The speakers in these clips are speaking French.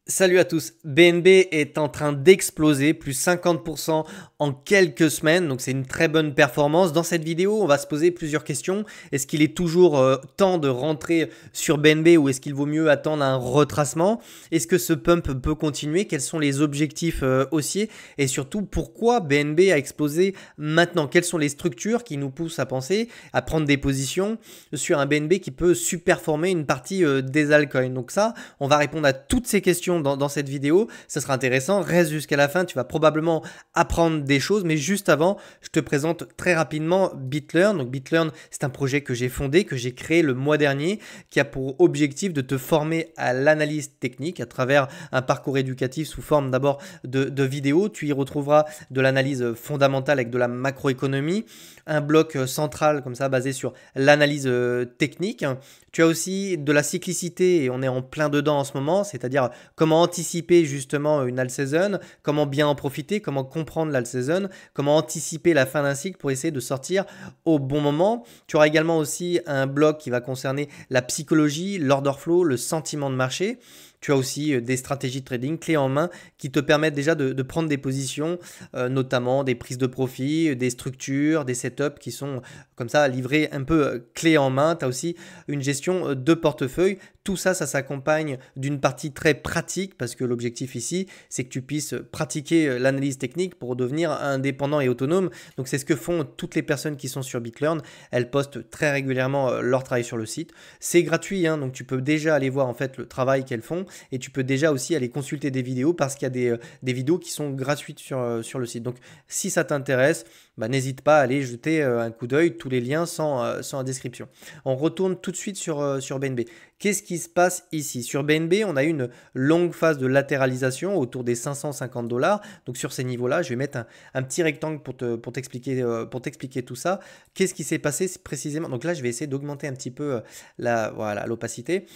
Salut à tous, BNB est en train d'exploser, plus 50% en quelques semaines, donc c'est une très bonne performance. Dans cette vidéo, on va se poser plusieurs questions. Est-ce qu'il est toujours temps de rentrer sur BNB ou est-ce qu'il vaut mieux attendre un retracement? Est-ce que ce pump peut continuer? Quels sont les objectifs haussiers? Et surtout, pourquoi BNB a explosé maintenant? Quelles sont les structures qui nous poussent à penser, à prendre des positions sur un BNB qui peut surperformer une partie des altcoins? Donc ça, on va répondre à toutes ces questions dans cette vidéo. Ça sera intéressant. Reste jusqu'à la fin. Tu vas probablement apprendre des choses. Mais juste avant, je te présente très rapidement BitLearn. Donc BitLearn, c'est un projet que j'ai fondé, que j'ai créé le mois dernier, qui a pour objectif de te former à l'analyse technique à travers un parcours éducatif sous forme d'abord de vidéos. Tu y retrouveras de l'analyse fondamentale avec de la macroéconomie, un bloc central comme ça basé sur l'analyse technique. Tu as aussi de la cyclicité et on est en plein dedans en ce moment, c'est-à-dire comment anticiper justement une alt season, comment bien en profiter, comment comprendre l'alt season, comment anticiper la fin d'un cycle pour essayer de sortir au bon moment. Tu auras également aussi un bloc qui va concerner la psychologie, l'order flow, le sentiment de marché. Tu as aussi des stratégies de trading clés en main qui te permettent déjà de prendre des positions, notamment des prises de profit, des structures, des setups qui sont comme ça livrés un peu clés en main. Tu as aussi une gestion de portefeuille. Tout ça, ça s'accompagne d'une partie très pratique parce que l'objectif ici, c'est que tu puisses pratiquer l'analyse technique pour devenir indépendant et autonome. Donc c'est ce que font toutes les personnes qui sont sur BitLearn. Elles postent très régulièrement leur travail sur le site. C'est gratuit, hein, donc tu peux déjà aller voir en fait le travail qu'elles font et tu peux déjà aussi aller consulter des vidéos parce qu'il y a des vidéos qui sont gratuites sur le site. Donc si ça t'intéresse, bah, n'hésite pas à aller jeter un coup d'œil. Tous les liens sont en description. On retourne tout de suite sur BNB. Qu'est-ce qui se passe ici? Sur BNB, on a eu une longue phase de latéralisation autour des 550 $. Donc sur ces niveaux-là, je vais mettre un petit rectangle pour t'expliquer tout ça. Qu'est-ce qui s'est passé précisément? Donc là, je vais essayer d'augmenter un petit peu voilà, l'opacité.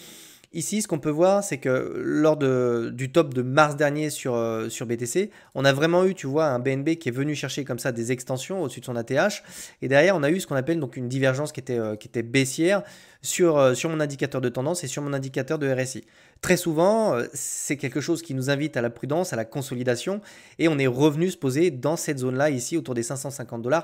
Ici, ce qu'on peut voir, c'est que lors du top de mars dernier sur BTC, on a vraiment eu, tu vois, un BNB qui est venu chercher comme ça des extensions au-dessus de son ATH. Et derrière, on a eu ce qu'on appelle donc une divergence qui était baissière sur mon indicateur de tendance et sur mon indicateur de RSI. Très souvent, c'est quelque chose qui nous invite à la prudence, à la consolidation. Et on est revenu se poser dans cette zone-là, ici, autour des 550 $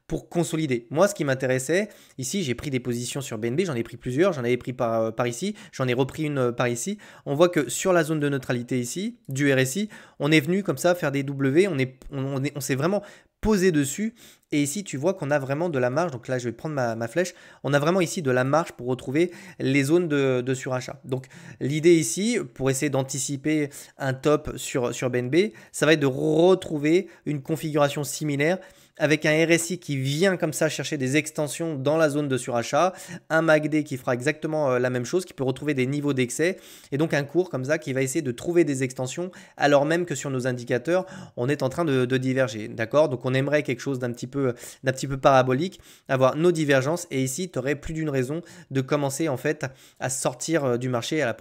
pour consolider. Moi, ce qui m'intéressait, ici, j'ai pris des positions sur BNB, j'en ai pris plusieurs, j'en avais pris par ici, j'en ai repris une par ici. On voit que sur la zone de neutralité ici, du RSI, on est venu comme ça faire des W, on s'est vraiment posé dessus. Et ici, tu vois qu'on a vraiment de la marge. Donc là, je vais prendre ma flèche. On a vraiment ici de la marge pour retrouver les zones de surachat. Donc l'idée ici, pour essayer d'anticiper un top sur BNB, ça va être de retrouver une configuration similaire avec un RSI qui vient comme ça chercher des extensions dans la zone de surachat, un MACD qui fera exactement la même chose, qui peut retrouver des niveaux d'excès, et donc un cours comme ça qui va essayer de trouver des extensions, alors même que sur nos indicateurs, on est en train de diverger. D'accord? Donc on aimerait quelque chose d'un petit peu parabolique, avoir nos divergences, et ici, tu aurais plus d'une raison de commencer en fait à sortir du marché à la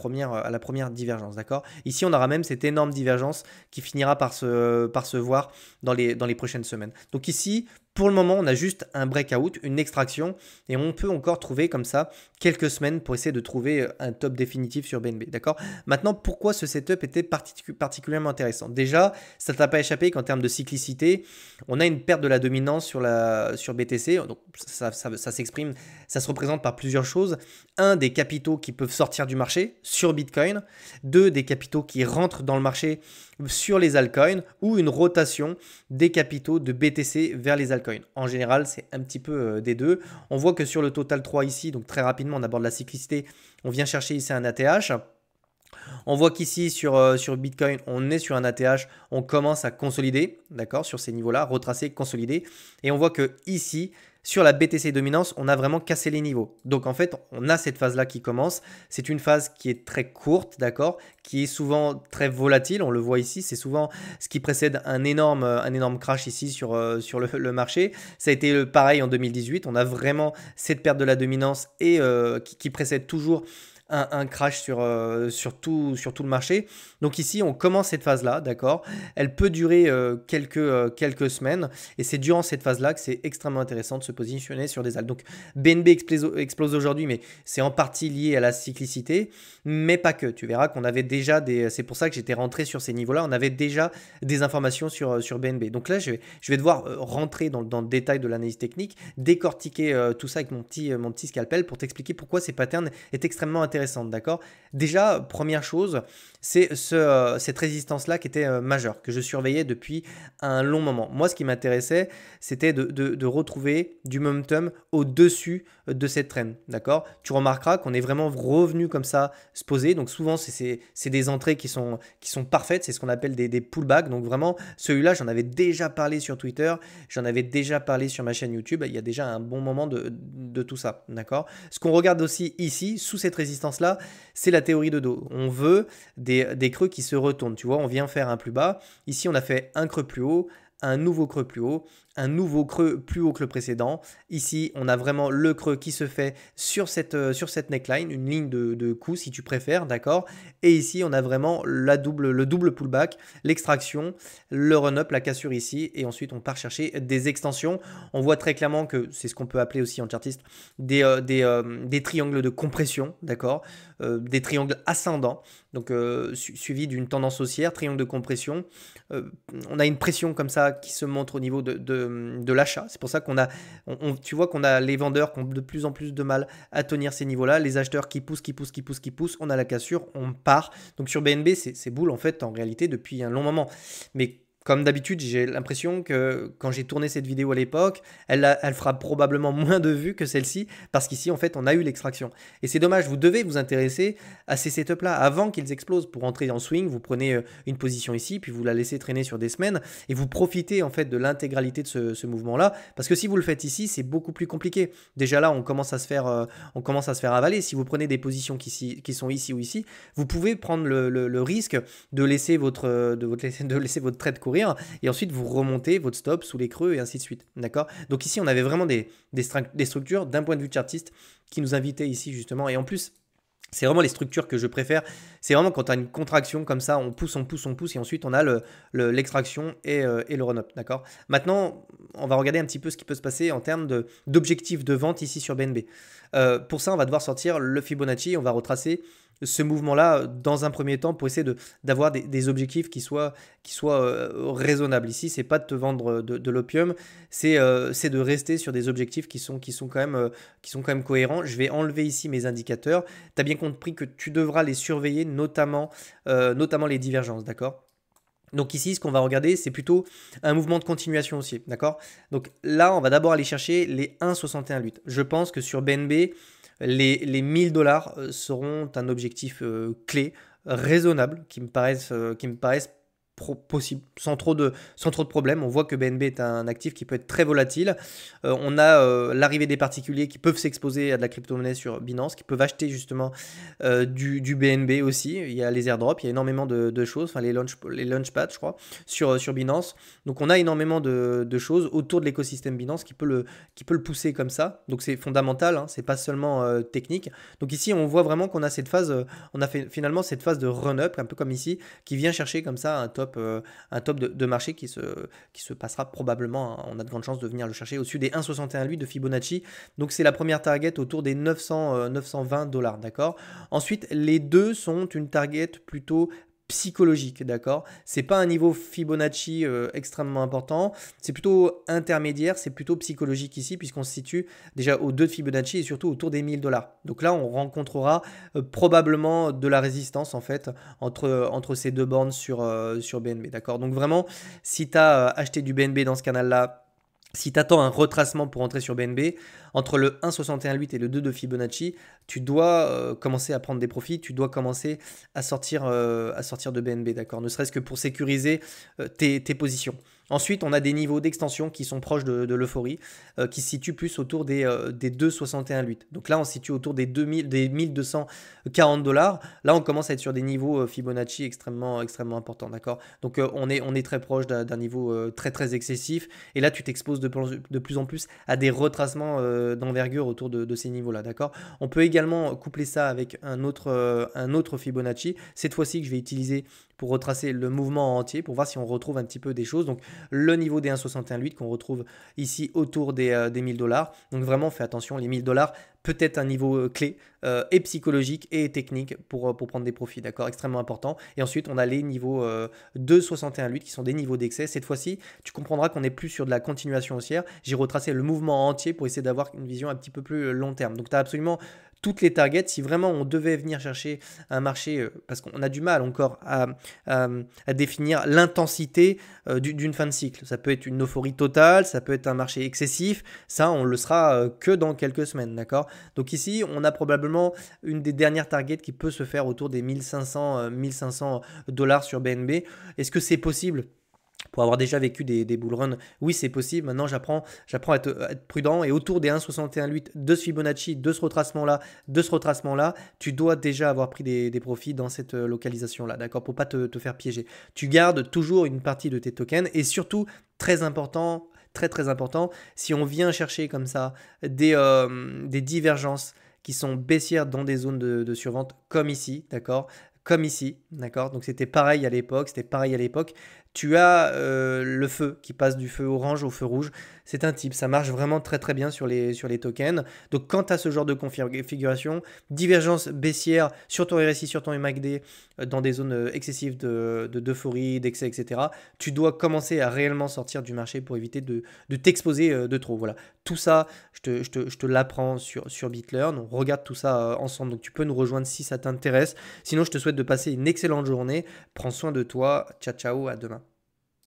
première divergence. D'accord? Ici, on aura même cette énorme divergence qui finira par se voir dans les prochaines semaines. Donc ici, pour le moment, on a juste un breakout, une extraction, et on peut encore trouver comme ça quelques semaines pour essayer de trouver un top définitif sur BNB. D'accord? Maintenant, pourquoi ce setup était particulièrement intéressant? Déjà, ça ne t'a pas échappé qu'en termes de cyclicité, on a une perte de la dominance sur BTC. Donc ça s'exprime, ça se représente par plusieurs choses. Un, des capitaux qui peuvent sortir du marché sur Bitcoin. Deux, des capitaux qui rentrent dans le marché sur les altcoins ou une rotation des capitaux de BTC vers les altcoins. En général, c'est un petit peu des deux. On voit que sur le total 3 ici, donc très rapidement, on aborde la cyclicité. On vient chercher ici un ATH. On voit qu'ici sur Bitcoin, on est sur un ATH, on commence à consolider, d'accord, sur ces niveaux-là, retracer, consolider. Et on voit que ici, sur la BTC dominance, on a vraiment cassé les niveaux. Donc en fait, on a cette phase-là qui commence. C'est une phase qui est très courte, d'accord, qui est souvent très volatile. On le voit ici, c'est souvent ce qui précède un énorme crash ici sur le marché. Ça a été pareil en 2018. On a vraiment cette perte de la dominance et qui précède toujours un crash sur tout le marché. Donc ici, on commence cette phase-là, d'accord? Elle peut durer quelques semaines et c'est durant cette phase-là que c'est extrêmement intéressant de se positionner sur des alts. Donc BNB explose aujourd'hui, mais c'est en partie lié à la cyclicité, mais pas que. Tu verras qu'on avait déjà c'est pour ça que j'étais rentré sur ces niveaux-là, on avait déjà des informations sur BNB. Donc là, je vais devoir rentrer dans le détail de l'analyse technique, décortiquer tout ça avec mon petit scalpel pour t'expliquer pourquoi ces patterns est extrêmement intéressante, d'accord? Déjà, première chose, c'est cette résistance-là qui était majeure, que je surveillais depuis un long moment. Moi, ce qui m'intéressait, c'était de retrouver du momentum au-dessus de cette trend, d'accord? Tu remarqueras qu'on est vraiment revenu comme ça se poser. Donc souvent, c'est des entrées qui sont parfaites, c'est ce qu'on appelle des pullbacks. Donc vraiment, celui-là, j'en avais déjà parlé sur Twitter, j'en avais déjà parlé sur ma chaîne YouTube, il y a déjà un bon moment de tout ça, d'accord? Ce qu'on regarde aussi ici, sous cette résistance-là, c'est la théorie de dos. On veut des creux qui se retournent, tu vois, on vient faire un plus bas. Ici, on a fait un creux plus haut, un nouveau creux plus haut, un nouveau creux plus haut que le précédent. Ici, on a vraiment le creux qui se fait sur cette neckline, une ligne de coup si tu préfères, d'accord? Et ici, on a vraiment le double pullback, l'extraction, le run-up, la cassure ici, et ensuite on part chercher des extensions. On voit très clairement que c'est ce qu'on peut appeler aussi en chartiste des triangles de compression, d'accord? Des triangles ascendants, donc suivi d'une tendance haussière, triangle de compression. On a une pression comme ça qui se montre au niveau de l'achat. C'est pour ça tu vois qu'on a les vendeurs qui ont de plus en plus de mal à tenir ces niveaux-là, les acheteurs qui poussent, on a la cassure, on part. Donc sur BNB, c'est boule en fait en réalité depuis un long moment. Mais comme d'habitude, j'ai l'impression que quand j'ai tourné cette vidéo à l'époque, elle fera probablement moins de vues que celle-ci, parce qu'ici, en fait, on a eu l'extraction. Et c'est dommage, vous devez vous intéresser à ces setups-là avant qu'ils explosent. Pour entrer en swing, vous prenez une position ici, puis vous la laissez traîner sur des semaines, et vous profitez en fait de l'intégralité de ce mouvement-là, parce que si vous le faites ici, c'est beaucoup plus compliqué. Déjà là, on commence à se faire avaler. Si vous prenez des positions qui sont ici ou ici, vous pouvez prendre le risque de laisser votre trade courir et ensuite vous remontez votre stop sous les creux et ainsi de suite. D'accord? Donc ici, on avait vraiment des structures d'un point de vue chartiste qui nous invitaient ici justement. Et en plus, c'est vraiment les structures que je préfère. C'est vraiment quand tu as une contraction comme ça, on pousse et ensuite on a l'extraction et le run-up. D'accord? Maintenant, on va regarder un petit peu ce qui peut se passer en termes d'objectifs de vente ici sur BNB. Pour ça, on va devoir sortir le Fibonacci, on va retracer ce mouvement-là dans un premier temps pour essayer d'avoir des objectifs qui soient raisonnables. Ici, c'est pas de te vendre de l'opium, c'est de rester sur des objectifs qui sont quand même cohérents. Je vais enlever ici mes indicateurs. Tu as bien compris que tu devras les surveiller, notamment les divergences, d'accord? Donc ici, ce qu'on va regarder, c'est plutôt un mouvement de continuation aussi, d'accord? Donc là, on va d'abord aller chercher les 1,61,8. Je pense que sur BNB, les 1000 $ seront un objectif clé, raisonnable, qui me paraissent possible, sans trop de problèmes. On voit que BNB est un actif qui peut être très volatile. On a l'arrivée des particuliers qui peuvent s'exposer à de la crypto-monnaie sur Binance, qui peuvent acheter justement du BNB aussi. Il y a les airdrops, il y a énormément de choses, enfin les launchpads, je crois, sur Binance. Donc on a énormément de choses autour de l'écosystème Binance qui peut le pousser comme ça. Donc c'est fondamental, hein, c'est pas seulement technique. Donc ici, on voit vraiment qu'on a cette phase, on a fait finalement cette phase de run-up, un peu comme ici, qui vient chercher comme ça un top de marché qui se passera probablement, hein, on a de grandes chances de venir le chercher au-dessus des 1,61,8 de Fibonacci. Donc c'est la première target autour des 920 $, d'accord? Ensuite, les deux sont une target plutôt psychologique, d'accord? C'est pas un niveau Fibonacci extrêmement important, c'est plutôt intermédiaire, c'est plutôt psychologique ici, puisqu'on se situe déjà aux 2 de Fibonacci et surtout autour des 1000 $. Donc là, on rencontrera probablement de la résistance en fait entre ces deux bornes sur BNB, d'accord? Donc vraiment, si tu as acheté du BNB dans ce canal-là, si tu attends un retracement pour entrer sur BNB, entre le 1,61,8 et le 2 de Fibonacci, tu dois commencer à prendre des profits, tu dois commencer à sortir de BNB, d'accord? Ne serait-ce que pour sécuriser tes positions. Ensuite, on a des niveaux d'extension qui sont proches de l'euphorie, qui se situent plus autour des 2,61,8. Donc là, on se situe autour des 1240 dollars. Là, on commence à être sur des niveaux Fibonacci extrêmement importants, d'accord? Donc on est très proche d'un niveau très excessif. Et là, tu t'exposes de plus en plus à des retracements d'envergure autour de ces niveaux-là, d'accord? On peut également coupler ça avec un autre Fibonacci. Cette fois-ci, que je vais utiliser pour retracer le mouvement entier, pour voir si on retrouve un petit peu des choses. Donc le niveau des 1,61,8 qu'on retrouve ici autour des 1000 dollars. Donc vraiment, fais attention, les 1000 dollars, peut-être un niveau clé et psychologique et technique pour prendre des profits, d'accord? Extrêmement important. Et ensuite, on a les niveaux 2,61,8 qui sont des niveaux d'excès. Cette fois-ci, tu comprendras qu'on n'est plus sur de la continuation haussière. J'ai retracé le mouvement entier pour essayer d'avoir une vision un petit peu plus long terme. Donc tu as absolument toutes les targets. Si vraiment on devait venir chercher un marché, parce qu'on a du mal encore à définir l'intensité d'une fin de cycle. Ça peut être une euphorie totale, ça peut être un marché excessif, ça on le sera que dans quelques semaines, d'accord? Donc ici, on a probablement une des dernières targets qui peut se faire autour des 1500 dollars sur BNB. Est-ce que c'est possible? Pour avoir déjà vécu des bull runs, oui, c'est possible. Maintenant, j'apprends à être prudent. Et autour des 1,61,8 de ce Fibonacci, de ce retracement-là, tu dois déjà avoir pris des profits dans cette localisation-là, d'accord? Pour pas te faire piéger. Tu gardes toujours une partie de tes tokens. Et surtout, très important, très important, si on vient chercher comme ça des divergences qui sont baissières dans des zones de survente, comme ici, d'accord? Comme ici, d'accord? Donc c'était pareil à l'époque, Tu as le feu qui passe du feu orange au feu rouge. C'est un type, ça marche vraiment très bien sur les tokens. Donc quand tu as ce genre de configuration, divergence baissière sur ton RSI, sur ton MACD, dans des zones excessives d'euphorie, d'excès, etc., tu dois commencer à réellement sortir du marché pour éviter de t'exposer de trop. Voilà. Tout ça, je te l'apprends sur BitLearn. On regarde tout ça ensemble. Donc tu peux nous rejoindre si ça t'intéresse. Sinon, je te souhaite de passer une excellente journée. Prends soin de toi. Ciao, ciao, à demain.